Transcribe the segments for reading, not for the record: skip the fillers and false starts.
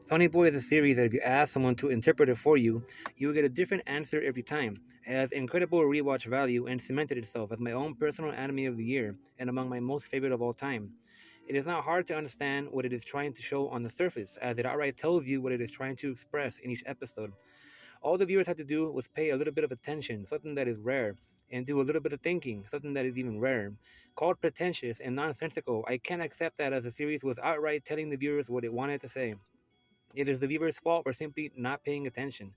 Sonny Boy is a series that if you ask someone to interpret it for you, you will get a different answer every time. It has incredible rewatch value and cemented itself as my own personal anime of the year and among my most favorite of all time. It is not hard to understand what it is trying to show on the surface, as it outright tells you what it is trying to express in each episode. All the viewers had to do was pay a little bit of attention, something that is rare, and do a little bit of thinking, something that is even rarer. Called pretentious and nonsensical, I can't accept that as a series was outright telling the viewers what it wanted to say. It is the viewer's fault for simply not paying attention.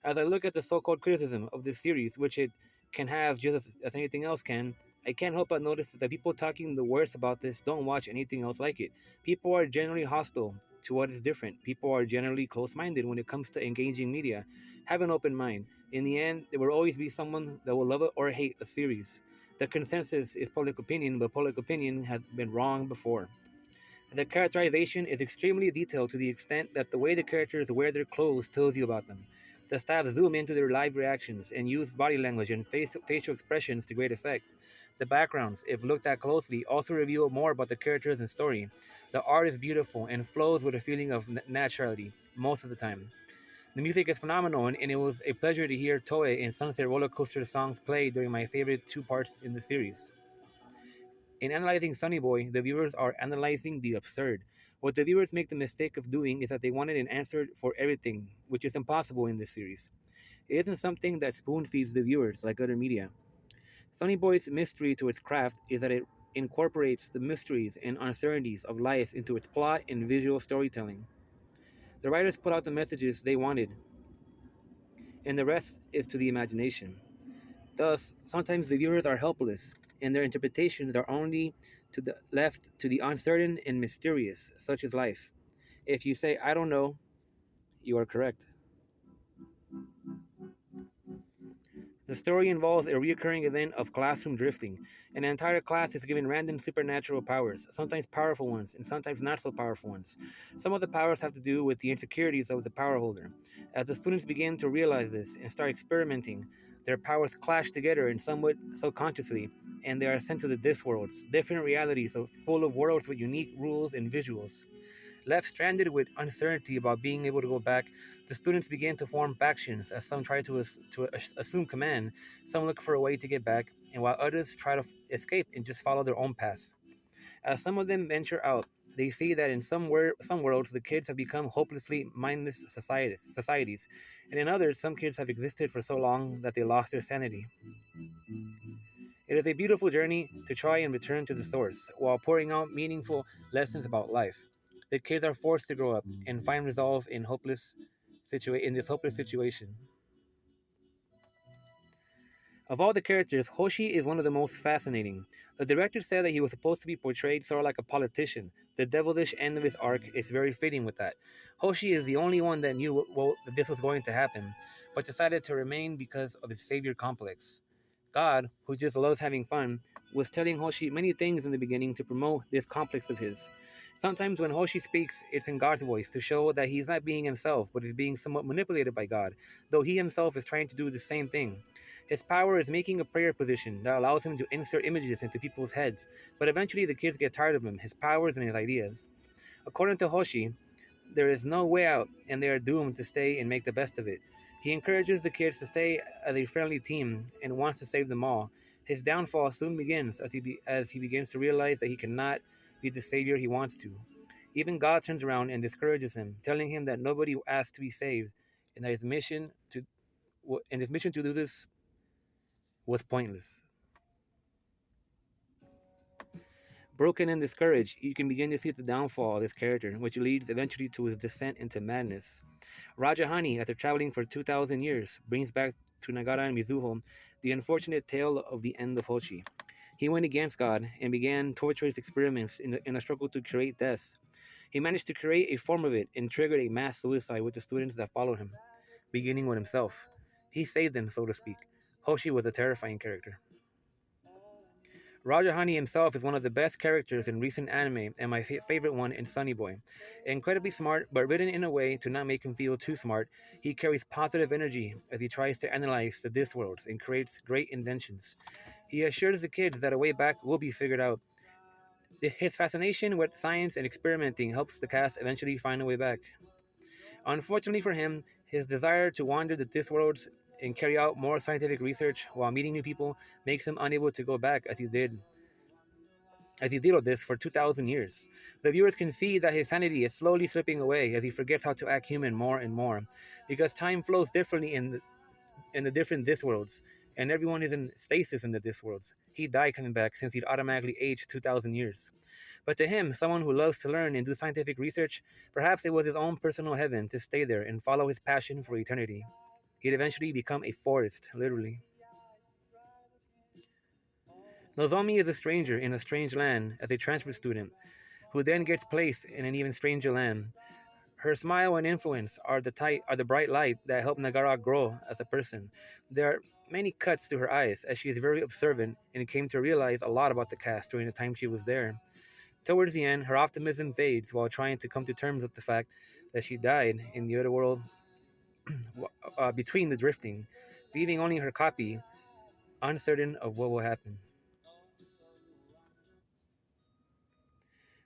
As I look at the so called criticism of this series, which it can have just as anything else can, I can't help but notice that the people talking the worst about this don't watch anything else like it. People are generally hostile to what is different. People are generally close minded when it comes to engaging media. Have an open mind. In the end, there will always be someone that will love it or hate a series. The consensus is public opinion, but public opinion has been wrong before. The characterization is extremely detailed to the extent that the way the characters wear their clothes tells you about them. The staff zoom into their live reactions and use body language and facial expressions to great effect. The backgrounds, if looked at closely, also reveal more about the characters and story. The art is beautiful and flows with a feeling of naturality most of the time. The music is phenomenal, and it was a pleasure to hear Toei and Sunset Roller Coaster songs play during my favorite two parts in the series. In analyzing Sunny Boy, the viewers are analyzing the absurd. What the viewers make the mistake of doing is that they wanted an answer for everything, which is impossible in this series. It isn't something that spoon feeds the viewers like other media. Sunny Boy's mystery to its craft is that it incorporates the mysteries and uncertainties of life into its plot and visual storytelling. The writers put out the messages they wanted, and the rest is to the imagination. Thus, sometimes the viewers are helpless, and their interpretations are only left to the uncertain and mysterious, such as life. If you say, I don't know, you are correct. The story involves a recurring event of classroom drifting. An entire class is given random supernatural powers, sometimes powerful ones, and sometimes not so powerful ones. Some of the powers have to do with the insecurities of the power holder. As the students begin to realize this and start experimenting, their powers clash together and somewhat subconsciously, and they are sent to the Discworlds, different realities full of worlds with unique rules and visuals. Left stranded with uncertainty about being able to go back, the students began to form factions as some try to assume command, some look for a way to get back, and while others try to escape and just follow their own paths. As some of them venture out, they see that in some worlds the kids have become hopelessly mindless societies, and in others some kids have existed for so long that they lost their sanity. It is a beautiful journey to try and return to the source while pouring out meaningful lessons about life. The kids are forced to grow up and find resolve in this hopeless situation. Of all the characters, Hoshi is one of the most fascinating. The director said that he was supposed to be portrayed sort of like a politician. The devilish end of his arc is very fitting with that. Hoshi is the only one that knew that this was going to happen, but decided to remain because of his savior complex. God, who just loves having fun, was telling Hoshi many things in the beginning to promote this complex of his. Sometimes when Hoshi speaks, it's in God's voice to show that he's not being himself, but is being somewhat manipulated by God, though he himself is trying to do the same thing. His power is making a prayer position that allows him to insert images into people's heads, but eventually the kids get tired of him, his powers, and his ideas. According to Hoshi, there is no way out, and they are doomed to stay and make the best of it. He encourages the kids to stay as a friendly team and wants to save them all. His downfall soon begins as he begins to realize that he cannot be the savior he wants to. Even God turns around and discourages him, telling him that nobody asked to be saved, and that his mission to do this was pointless. Broken and discouraged, you can begin to see the downfall of this character, which leads eventually to his descent into madness. Rajahani, after traveling for 2,000 years, brings back to Nagara and Mizuho the unfortunate tale of the end of Hoshi. He went against God and began torturous experiments in a struggle to create death. He managed to create a form of it and triggered a mass suicide with the students that followed him, beginning with himself. He saved them, so to speak. Hoshi was a terrifying character. Roger Honey himself is one of the best characters in recent anime and my favorite one in Sunny Boy. Incredibly smart, but written in a way to not make him feel too smart, he carries positive energy as he tries to analyze the Discworlds and creates great inventions. He assures the kids that a way back will be figured out. His fascination with science and experimenting helps the cast eventually find a way back. Unfortunately for him, his desire to wander the discworlds and carry out more scientific research while meeting new people makes him unable to go back as he did all this for 2,000 years. The viewers can see that his sanity is slowly slipping away as he forgets how to act human more and more, because time flows differently in the different Discworlds, and everyone is in stasis in the Discworlds. He died coming back since he'd automatically aged 2,000 years. But to him, someone who loves to learn and do scientific research, perhaps it was his own personal heaven to stay there and follow his passion for eternity. He'd eventually become a forest, literally. Nozomi is a stranger in a strange land as a transfer student, who then gets placed in an even stranger land. Her smile and influence are the bright light that help Nagara grow as a person. There are many cuts to her eyes as she is very observant and came to realize a lot about the cast during the time she was there. Towards the end, her optimism fades while trying to come to terms with the fact that she died in the other world between the drifting, leaving only her copy uncertain of what will happen.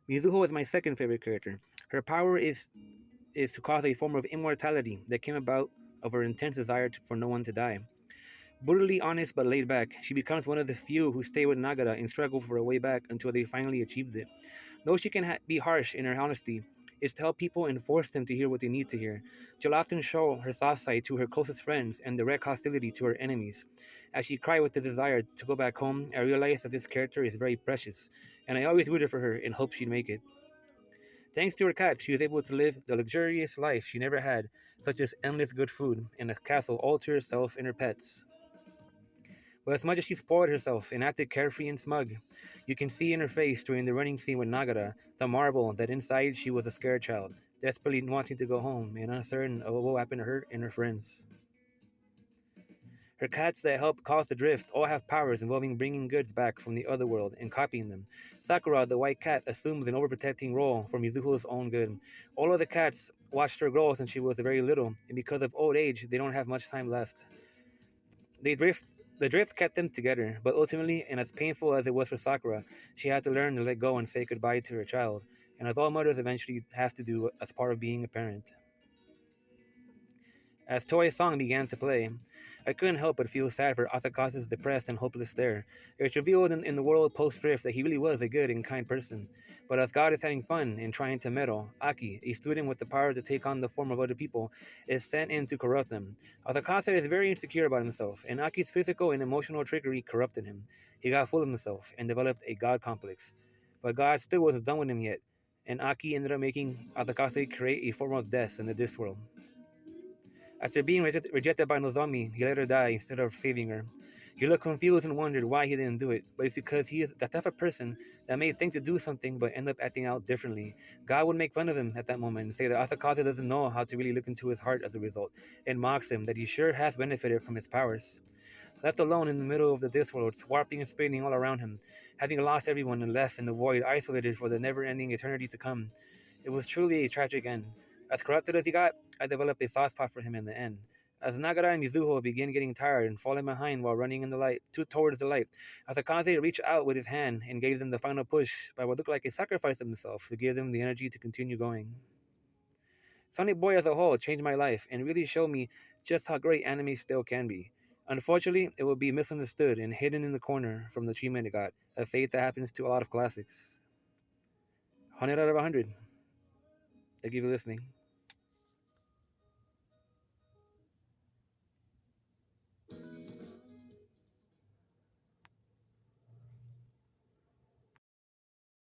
Mizuho is my second favorite character. Her power is to cause a form of immortality that came about of her intense desire for no one to die. Brutally honest but laid back, she becomes one of the few who stay with Nagara and struggle for a way back until they finally achieve it. Though she can be harsh in her honesty, it's to help people and force them to hear what they need to hear. She'll often show her soft side to her closest friends and direct hostility to her enemies. As she cried with the desire to go back home, I realized that this character is very precious, and I always rooted for her and hoped she'd make it. Thanks to her cat, she was able to live the luxurious life she never had, such as endless good food and a castle all to herself and her pets. But as much as she spoiled herself and acted carefree and smug, you can see in her face during the running scene with Nagara the marvel that inside she was a scared child, desperately wanting to go home and uncertain of what will happen to her and her friends. Her cats that help cause the drift all have powers involving bringing goods back from the other world and copying them. Sakura, the white cat, assumes an overprotecting role for Mizuho's own good. All of the cats watched her grow since she was very little, and because of old age, they don't have much time left. They drift. The drift kept them together, but ultimately, and as painful as it was for Sakura, she had to learn to let go and say goodbye to her child, and as all mothers eventually have to do as part of being a parent. As Toei's song began to play, I couldn't help but feel sad for Asakase's depressed and hopeless stare. It was revealed in the world post-drift that he really was a good and kind person. But as God is having fun and trying to meddle, Aki, a student with the power to take on the form of other people, is sent in to corrupt them. Asakase is very insecure about himself, and Aki's physical and emotional trickery corrupted him. He got full of himself and developed a God complex. But God still wasn't done with him yet, and Aki ended up making Asakase create a form of death in the Disc world. After being rejected by Nozomi, he let her die instead of saving her. He looked confused and wondered why he didn't do it, but it's because he is the type of person that may think to do something but end up acting out differently. God would make fun of him at that moment and say that Asakaze doesn't know how to really look into his heart as a result, and mocks him that he sure has benefited from his powers. Left alone in the middle of the Discworld, warping and spinning all around him, having lost everyone and left in the void, isolated for the never-ending eternity to come, it was truly a tragic end. As corrupted as he got, I developed a soft spot for him in the end. As Nagara and Mizuho began getting tired and falling behind while running in the light towards the light, Asakaze reached out with his hand and gave them the final push by what looked like a sacrifice of himself to give them the energy to continue going. Sonny Boy as a whole changed my life and really showed me just how great anime still can be. Unfortunately, it will be misunderstood and hidden in the corner from the treatment it got, a fate that happens to a lot of classics. 100 out of 100. Thank you for listening.